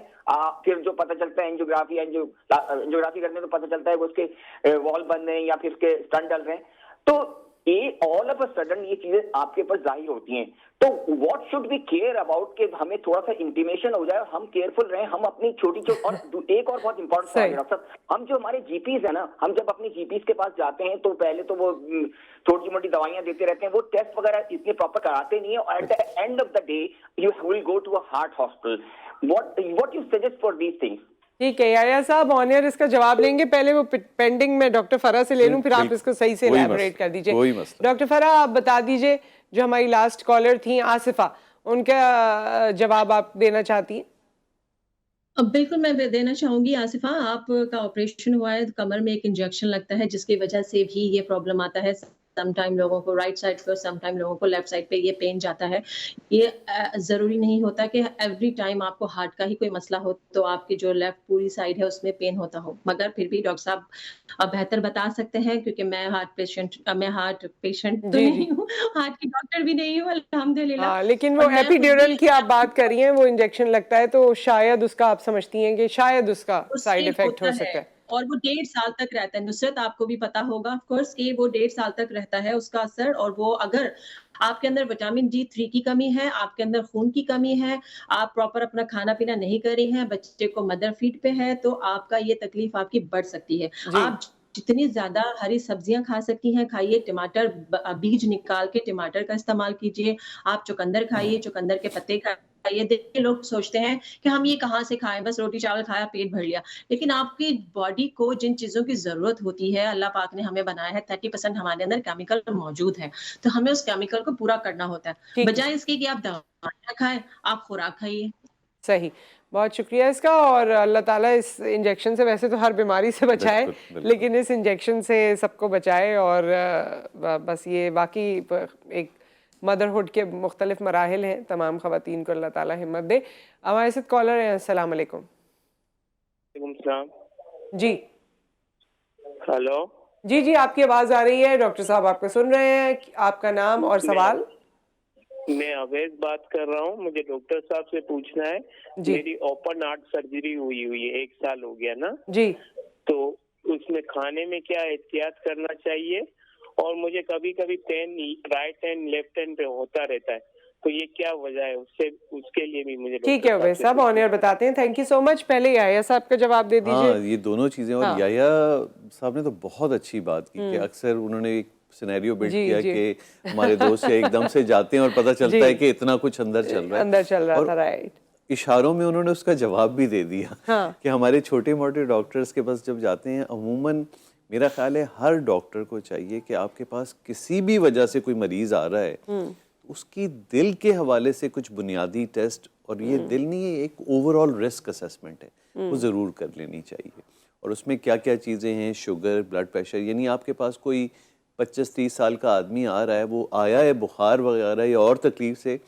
फिर जो पता चलता है एंजियोग्राफी करने तो पता चलता है वो उसके वॉल बंद है या फिर उसके स्टंट डल रहे हैं। तो ये ऑल ऑफ अ सडन ये चीजें आपके ऊपर जाहिर होती हैं। तो what should we care about कि हमें थोड़ा सा इंटीमेशन हो जाए, हम केयरफुल रहें, हम अपनी छोटी और एक और बहुत इंपॉर्टेंट सवाल है डॉक्टर साहब, हम जो हमारे जीपीज है ना, हम जब अपने जीपीज के पास जाते हैं तो पहले तो वो छोटी मोटी दवाइयां देते रहते हैं, वो टेस्ट वगैरह इतने प्रॉपर कराते नहीं है, और at the end of the day you will go to a heart hospital. What you suggest for these things? ठीक है याहिया साहब, ऑन एयर इसका जवाब लेंगे। पहले वो पेंडिंग में डॉक्टर फराह से ले लूं, फिर आप इसको सही से इलैबोरेट कर दीजिए। डॉक्टर फराह, आप बता दीजिए, जो हमारी लास्ट कॉलर थी आसिफा, उनका जवाब आप देना चाहती हैं? अब बिल्कुल मैं देना चाहूंगी। आसिफा, आपका ऑपरेशन हुआ है, कमर में एक इंजेक्शन लगता है जिसकी वजह से भी ये प्रॉब्लम आता है। सम टाइम लोगों को राइट साइड पे, सम टाइम लोगों को लेफ्ट साइड पे ये पेन जाता है। ये जरूरी नहीं होता कि एवरी टाइम आपको हार्ट का ही कोई मसला हो तो आपकी जो लेफ्ट पूरी साइड है उसमें पेन होता हो। मगर फिर भी डॉक्टर साहब अब बेहतर बता सकते हैं, क्योंकि मैं हार्ट पेशेंट तो नहीं हूँ, हार्ट की डॉक्टर भी नहीं हूँ अल्हम्दुलिल्लाह। हाँ, लेकिन वो एपिड्यूरल की आप बात कर रही हैं, वो इंजेक्शन लगता है, तो शायद उसका आप समझती हैं कि शायद उसका साइड इफेक्ट हो सकता है। और वो 1.5 साल तक रहता है। नुसरत, आपको भी पता होगा ऑफ कोर्स कि वो 1.5 साल तक रहता है उसका असर। और वो अगर आपके अंदर विटामिन D3 की कमी है, आपके अंदर खून की कमी है, आप प्रॉपर अपना खाना पीना नहीं कर रही हैं, बच्चे को मदर फीड पे है, तो आपका ये तकलीफ आपकी बढ़ सकती है। आप जितनी ज्यादा हरी सब्जियां खा सकती हैं खाइए। टमाटर बीज निकाल के टमाटर का इस्तेमाल कीजिए। आप चुकंदर खाइए, चुकंदर के पत्ते खाइए। देखिए, लोग सोचते हैं कि हम ये कहाँ से खाएं, बस रोटी चावल खाया पेट भर लिया। लेकिन आपकी बॉडी को जिन चीजों की जरूरत होती है, अल्लाह पाक ने हमें बनाया है, 30% हमारे अंदर केमिकल मौजूद है, तो हमें उस केमिकल को पूरा करना होता है, बजाय इसके कि आप दवाइयां खाएं, आप खुराक खाइए। सही, बहुत शुक्रिया इसका। और अल्लाह ताला इस इंजेक्शन से, वैसे तो हर बीमारी से बचाए, लेकिन इस इंजेक्शन से सबको बचाए। और बस ये बाकी एक मदरहुड के मुख्तलिफ मराहिल हैं, तमाम ख़वातीन को अल्लाह ताला हिम्मत दे। हमारे साथ कॉलर हैं, अस्सलाम वालेकुम। वालेकुम सलाम। जी हेलो जी जी, आपकी आवाज आ रही है, डॉक्टर साहब आपको सुन रहे हैं। आपका नाम और सवाल? मैं अवैध बात कर रहा हूँ। मुझे डॉक्टर साहब से पूछना है, जी मेरी ओपन हार्ट सर्जरी हुई है, 1 साल हो गया ना, जी। तो उसमें खाने में क्या एहतियात करना चाहिए? और मुझे कभी कभी pain right hand left hand पे होता रहता है, तो ये क्या वजह है? उसके लिए भी मुझे ठीक है उवैस साहब, ऑन एयर बताते हैं। Thank you so much. पहले याया साहब का जवाब दे दीजिए। हाँ, ये दोनों चीज़ें। और हाँ। याया साहब ने तो बहुत अच्छी बात की कि अक्सर उन्होंने एक सिनेरियो बिल्ड जी, किया जी। कि हमारे दोस्त या एकदम से जाते हैं और पता चलता जी। है कि इतना कुछ अंदर चल रहा है। अंदर चल रहा और था, राइट। इशारों में उन्होंने उसका जवाब भी दे दिया हाँ। कि हमारे छोटे मोटे डॉक्टर्स के पास जब जाते हैं, अमूमन मेरा ख्याल है हर डॉक्टर को चाहिए कि आपके पास किसी भी वजह से कोई मरीज आ रहा है, उसकी दिल के हवाले से कुछ बुनियादी टेस्ट, और ये दिल नहीं, एक ओवरऑल रिस्क असेसमेंट है, वो ज़रूर कर लेनी चाहिए। और उसमें क्या क्या चीज़ें हैं, शुगर, ब्लड प्रेशर, यानी आपके पास कोई 25-30 साल का आदमी आ रहा है, वो आया है बुखार वगैरह या और तकलीफ से,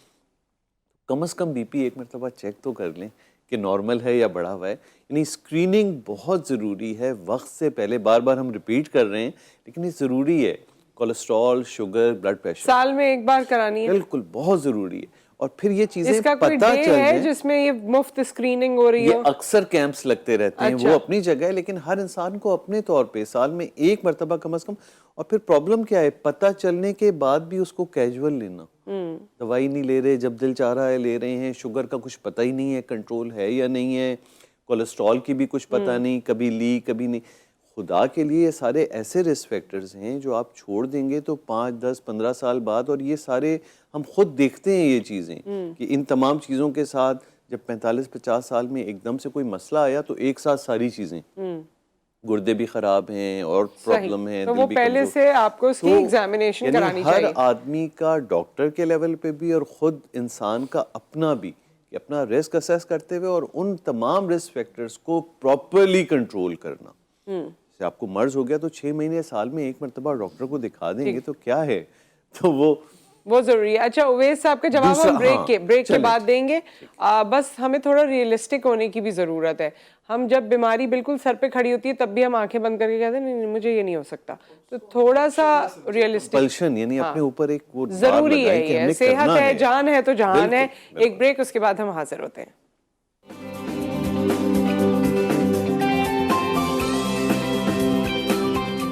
कम से कम बीपी एक मरतबा चेक तो कर लें कि नॉर्मल है या बढ़ा हुआ है। यानी स्क्रीनिंग बहुत ज़रूरी है वक्त से पहले। बार बार हम रिपीट कर रहे हैं, लेकिन ये ज़रूरी है। कोलेस्ट्रॉल, शुगर, ब्लड प्रेशर साल में एक बार करानी है, बिल्कुल बहुत ज़रूरी है। और फिर ये चीज़ें इसका कोई पता डे चल है जाए। जिसमें ये मुफ्त स्क्रीनिंग हो रही ये हो? अक्सर कैंप्स लगते रहते हैं, अच्छा। वो अपनी जगह है, लेकिन हर इंसान को अपने तौर पे साल में एक मरतबा कम से कम। और फिर प्रॉब्लम क्या है, पता चलने के बाद भी उसको कैजुअल लेना। दवाई नहीं ले रहे, जब दिल चाह रहा है ले रहे हैं। शुगर का कुछ पता ही नहीं है कंट्रोल है या नहीं है, कोलेस्ट्रॉल की भी कुछ पता नहीं, कभी ली कभी नहीं। खुदा के लिए ये सारे ऐसे रिस्क फैक्टर्स हैं जो आप छोड़ देंगे तो 5, 10, 15 साल बाद, और ये सारे हम खुद देखते हैं ये चीज़ें कि इन तमाम चीज़ों के साथ जब 45-50 साल में एकदम से कोई मसला आया तो एक साथ सारी चीज़ें, गुर्दे भी खराब हैं और प्रॉब्लम है, तो दिल वो भी पहले कमजोर। से आपको उसकी तो एग्जामिनेशन यानी करानी हर चाहिए। आदमी का डॉक्टर के लेवल पे भी और खुद इंसान का अपना भी, कि अपना रिस्क असेस करते हुए और उन तमाम रिस्क फैक्टर्स को प्रॉपरली कंट्रोल करना। जैसे आपको मर्ज हो गया तो 6 महीने साल में एक मरतबा डॉक्टर को दिखा देंगे तो क्या है, तो वो जरूरी है। अच्छा उवैस साहब का जवाब दूसरा, हम ब्रेक हाँ, के चलें। बाद देंगे। बस हमें थोड़ा रियलिस्टिक होने की भी जरूरत है। हम जब बीमारी बिल्कुल सर पे खड़ी होती है तब भी हम आंखें बंद करके कहते हैं नहीं, नहीं मुझे ये नहीं हो सकता। तो थोड़ा सा रियलिस्टिक पल्शन, यानी अपने ऊपर एक वो जरूरी है। ये सेहत है, जान है तो जहान है। बिल्कुल। एक ब्रेक, उसके बाद हम हाजिर होते हैं।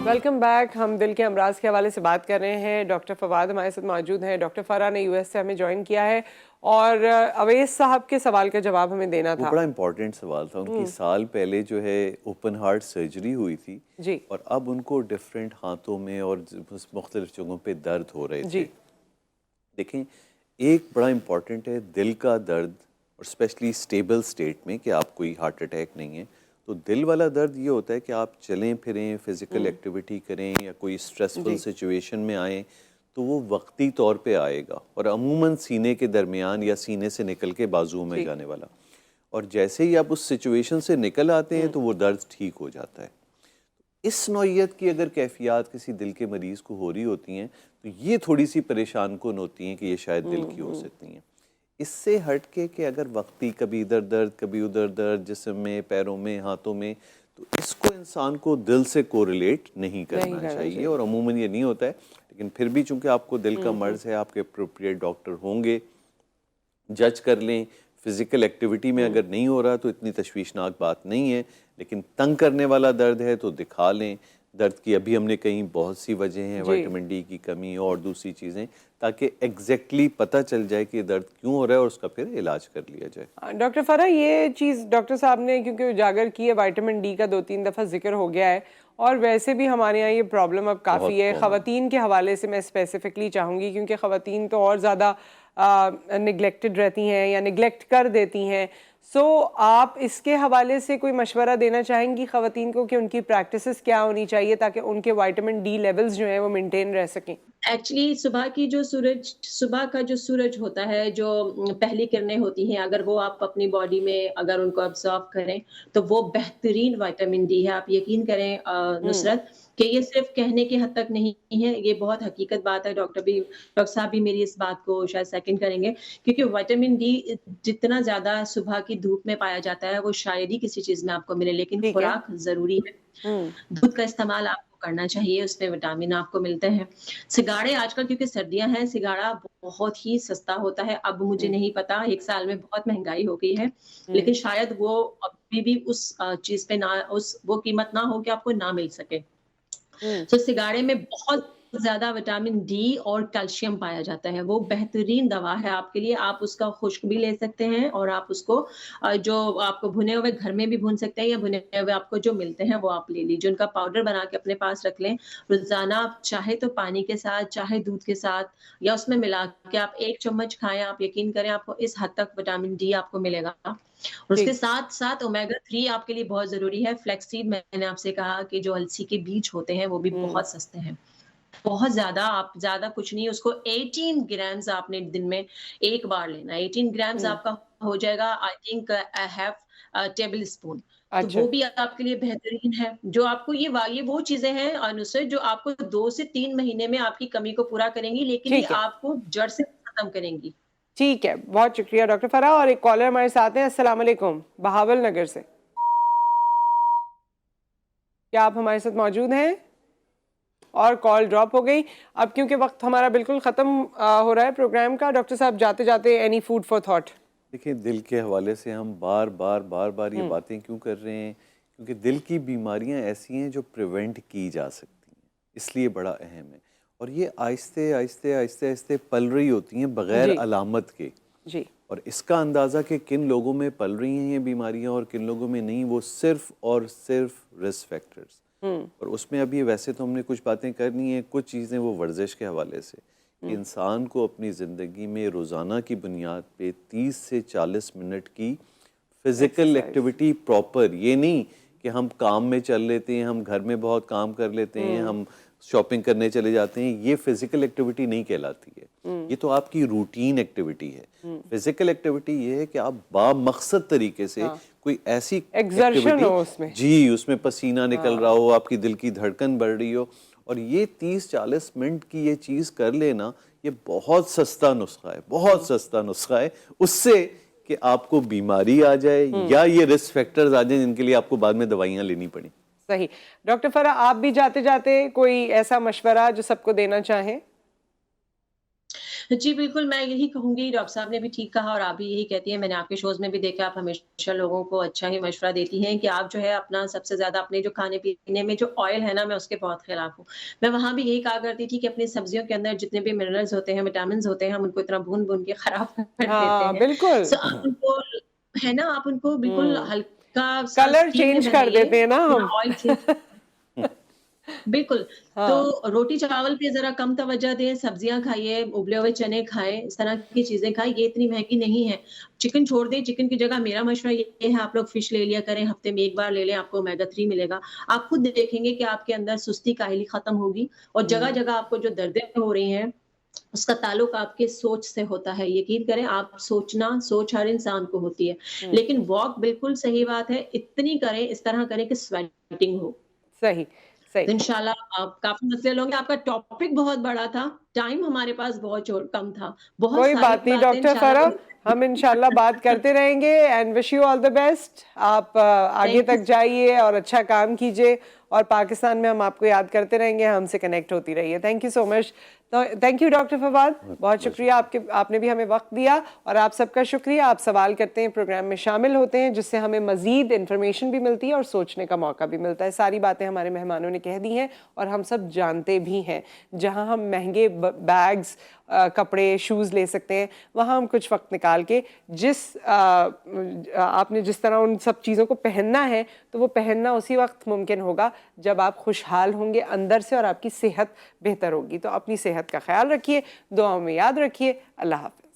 Welcome back. हम दिल के अमराज के हवाले से बात कर रहे हैं। डॉक्टर फवाद हमारे साथ मौजूद हैं। डॉक्टर फरा ने यूएस से हमें ज्वाइन किया है और अवैस साहब के सवाल का जवाब हमें देना वो था। बड़ा इंपॉर्टेंट सवाल था। उनकी साल पहले जो है ओपन हार्ट सर्जरी हुई थी जी। और अब उनको डिफरेंट हाथों में और मुख्तलिफ जगहों पे दर्द हो रहे जी। थे। देखें, एक बड़ा इंपॉर्टेंट है दिल का दर्द, और स्पेशली स्टेबल स्टेट में कि आप कोई हार्ट अटैक नहीं है। तो दिल वाला दर्द ये होता है कि आप चलें फिरें, फिजिकल एक्टिविटी करें या कोई स्ट्रेसफुल सिचुएशन में आएँ तो वो वक्ती तौर पे आएगा, और अमूमन सीने के दरमियान या सीने से निकल के बाजुओं में जाने वाला। और जैसे ही आप उस सिचुएशन से निकल आते हैं तो वो दर्द ठीक हो जाता है। इस नौइयत की अगर कैफियत किसी दिल के मरीज़ को हो रही होती हैं तो ये थोड़ी सी परेशान कुन होती हैं कि ये शायद दिल की हो सकती हैं। इससे हट के कि अगर वक्ती कभी इधर दर्द कभी उधर दर्द, जिस्म में, पैरों में, हाथों में, तो इसको इंसान को दिल से कोरिलेट नहीं करना चाहिए। और अमूमन ये नहीं होता है, लेकिन फिर भी चूंकि आपको दिल का मर्ज है, आपके अप्रोप्रिएट डॉक्टर होंगे, जज कर लें। फिजिकल एक्टिविटी में अगर नहीं हो रहा तो इतनी तशवीशनाक बात नहीं है, लेकिन तंग करने वाला दर्द है तो दिखा लें। दर्द की अभी हमने कहीं बहुत सी वजह हैं, विटामिन डी की कमी और दूसरी चीज़ें, ताकि एग्जैक्टली पता चल जाए कि दर्द क्यों हो रहा है और उसका फिर इलाज कर लिया जाए। डॉक्टर फरा, ये चीज़ डॉक्टर साहब ने क्योंकि उजागर की है, विटामिन डी का 2-3 दफ़ा जिक्र हो गया है, और वैसे भी हमारे यहाँ ये प्रॉब्लम अब काफ़ी है। ख़वातीन के हवाले से मैं स्पेसिफिकली चाहूँगी, क्योंकि ख़वातीन तो और ज़्यादा निगलेक्टेड रहती हैं या निगलेक्ट कर देती हैं। सो आप इसके हवाले से कोई मशवरा देना चाहेंगी ख़वातीन को कि उनकी प्रैक्टिसेस क्या होनी चाहिए ताकि उनके विटामिन डी लेवल्स जो हैं वो मेंटेन रह सकें? एक्चुअली सुबह का जो सूरज होता है, जो पहली किरणें होती हैं, अगर वो आप अपनी बॉडी में अगर उनको ऑब्जॉर्व करें तो वो बेहतरीन विटामिन डी है। आप यकीन करें नुसरत कि ये सिर्फ कहने की हद तक नहीं है, ये बहुत हकीकत बात है। डॉक्टर साहब भी मेरी इस बात को शायद सेकंड करेंगे, क्योंकि विटामिन डी जितना ज्यादा सुबह की धूप में पाया जाता है वो शायद ही किसी चीज में आपको मिले, लेकिन खुराक जरूरी है। दूध का इस्तेमाल आपको करना चाहिए, उसमें विटामिन आपको मिलते हैं। सिगाड़े आजकल क्योंकि सर्दियाँ हैं, सिगाड़ा बहुत ही सस्ता होता है। अब मुझे नहीं पता 1 साल में बहुत महँगाई हो गई है, लेकिन शायद वो अभी भी उस चीज़ पे ना उस वो कीमत ना हो कि आपको ना मिल सके। तो सिगाड़े में बहुत ज़्यादा विटामिन डी और कैल्शियम पाया जाता है, वो बेहतरीन दवा है आपके लिए। आप उसका खुश्क भी ले सकते हैं और आप उसको जो आपको भुने हुए घर में भी भून सकते हैं या भुने हुए आपको जो मिलते हैं वो आप ले लीजिए। उनका पाउडर बना के अपने पास रख लें। रोज़ाना आप चाहे तो पानी के साथ, चाहे दूध के साथ या उसमें मिला के आप 1 चम्मच खाएँ, आप यकीन करें आपको इस हद तक विटामिन डी आपको मिलेगा। और उसके साथ-साथ ओमेगा 3 आपके लिए बहुत ज़रूरी है। फ्लैक्ससीड मैंने आपसे कहा कि जो अलसी के बीज होते हैं वो भी बहुत सस्ते हैं। बहुत ज़्यादा आप ज़्यादा कुछ नहीं उसको 18 ग्राम्स आपने दिन में 1 बार लेना है। 18 ग्राम्स आपका हो जाएगा I think a half table spoon. तो वो भी आपके लिए बेहतरीन है। जो आपको ये वो चीज़ें हैं नुसरत जो आपको 2 से 3 महीने में आपकी कमी को पूरा करेंगी, लेकिन ये आपको जड़ से खत्म करेंगी। ठीक है, बहुत शुक्रिया डॉक्टर फराह। और एक कॉलर हमारे साथ हैं। अस्सलाम वालेकुम, बहावल नगर से। क्या आप हमारे साथ मौजूद हैं? और कॉल ड्रॉप हो गई। अब क्योंकि वक्त हमारा बिल्कुल ख़त्म हो रहा है प्रोग्राम का, डॉक्टर साहब जाते जाते एनी फूड फॉर थॉट? देखिए, दिल के हवाले से हम बार बार ये बातें क्यों कर रहे हैं? क्योंकि दिल की बीमारियां ऐसी हैं जो प्रिवेंट की जा सकती हैं, इसलिए बड़ा अहम है। और ये आहिस्ते आहिस्ते आहिस्ते आहिस्ते पल रही होती हैं बग़ैर अलामत के जी। और इसका अंदाज़ा कि किन लोगों में पल रही हैं ये बीमारियां और किन लोगों में नहीं, वो सिर्फ और सिर्फ रिस्क फैक्टर्स। और उसमें अभी वैसे तो हमने कुछ बातें करनी है, कुछ चीज़ें वो वर्जिश के हवाले से कि इंसान को अपनी ज़िंदगी में रोज़ाना की बुनियाद पे 30 से 40 मिनट की फ़िज़िकल एक्टिविटी प्रॉपर, ये नहीं कि हम काम में चल लेते हैं, हम घर में बहुत काम कर लेते हैं, हम शॉपिंग करने चले जाते हैं, ये फ़िज़िकल एक्टिविटी नहीं कहलाती है। ये तो आपकी रूटीन एक्टिविटी है। फ़िज़िकल एक्टिविटी ये है कि आप बामकसद तरीके से कोई ऐसी एक्सर्शन हो उसमें, जी, उसमें पसीना निकल रहा हो, आपकी दिल की धड़कन बढ़ रही हो, और ये 30-40 मिनट की ये चीज़ कर लेना, ये बहुत सस्ता नुस्खा है, बहुत सस्ता नुस्खा है उससे कि आपको बीमारी आ जाए या ये रिस्क फैक्टर्स आ जाए जिनके लिए आपको बाद में दवाइयाँ लेनी पड़ी। सही। डॉक्टर फराह, आप भी जाते जाते कोई ऐसा मशवरा जो सबको देना चाहें? जी, बिल्कुल, मैं यही कहूँगी, डॉक्टर साहब ने भी ठीक कहा और आप भी यही कहती हैं, मैंने आपके शोज़ में भी देखा, आप हमेशा लोगों को अच्छा ही मशवरा देती हैं कि आप जो है अपना सबसे ज़्यादा अपने जो खाने-पीने में जो ऑयल है ना, मैं उसके बहुत खिलाफ हूँ। मैं वहाँ भी यही कहा करती थी कि अपनी सब्जियों के अंदर जितने भी मिनरल्स होते हैं, विटामिन्स होते हैं, हम उनको इतना भून-भून के खराब कर देते हैं। बिल्कुल। सो आप उनको है ना, आप उनको बिल्कुल हल्का सा कलर स्टीम में चेंज कर बनाइए, देते हैं ना हम। ऑयल चेंज बिल्कुल। तो रोटी चावल पे ज़रा कम तवज्जो दें, सब्जियाँ खाइए, उबले हुए चने खाएँ, इस तरह की चीज़ें खाएँ, ये इतनी महँगी नहीं है। चिकन छोड़ दें, चिकन की जगह मेरा मशवरा ये है आप लोग फिश ले लिया करें, हफ्ते में 1 बार ले लें, आपको ओमेगा 3 मिलेगा। आप खुद देखेंगे कि आपके अंदर सुस्ती, काहली खत्म होगी और जगह-जगह आपको जो दर्दें हो रही हैं, उसका ताल्लुक आपके सोच से होता है। यकीन करें, आप सोच हर इंसान को होती है। लेकिन वॉक बिल्कुल सही बात है, इतनी करें, इस तरह करें कि स्वेटिंग हो। सही, तो सही। इंशाल्लाह आप काफ़ी मसले लोगे। आपका टॉपिक बहुत बड़ा था, टाइम हमारे पास बहुत कम था। बहुत कोई सारी बात नहीं बातें डॉक्टर इंशाल्लाह फराह, हम इंशाल्लाह बात करते रहेंगे and wish you all the best. आप आगे Thank you. तक जाइए और अच्छा काम कीजिए और पाकिस्तान में हम आपको याद करते रहेंगे, हमसे कनेक्ट होती रहिए। Thank you so much. तो थैंक यू डॉक्टर फवाद, बहुत शुक्रिया आपने भी हमें वक्त दिया और आप सबका शुक्रिया। आप सवाल करते हैं, प्रोग्राम में शामिल होते हैं, जिससे हमें मज़ीद इन्फॉर्मेशन भी मिलती है और सोचने का मौका भी मिलता है। सारी बातें हमारे मेहमानों ने कह दी हैं और हम सब जानते भी हैं। जहां हम महंगे बैग्स, कपड़े, शूज़ ले सकते हैं, वहाँ हम कुछ वक्त निकाल के आपने जिस तरह उन सब चीज़ों को पहनना है, तो वो पहनना उसी वक्त मुमकिन होगा जब आप खुशहाल होंगे अंदर से और आपकी सेहत बेहतर होगी। तो अपनी सेहत का ख्याल रखिए, दुआओं में याद रखिए। अल्लाह हाफ़िज़।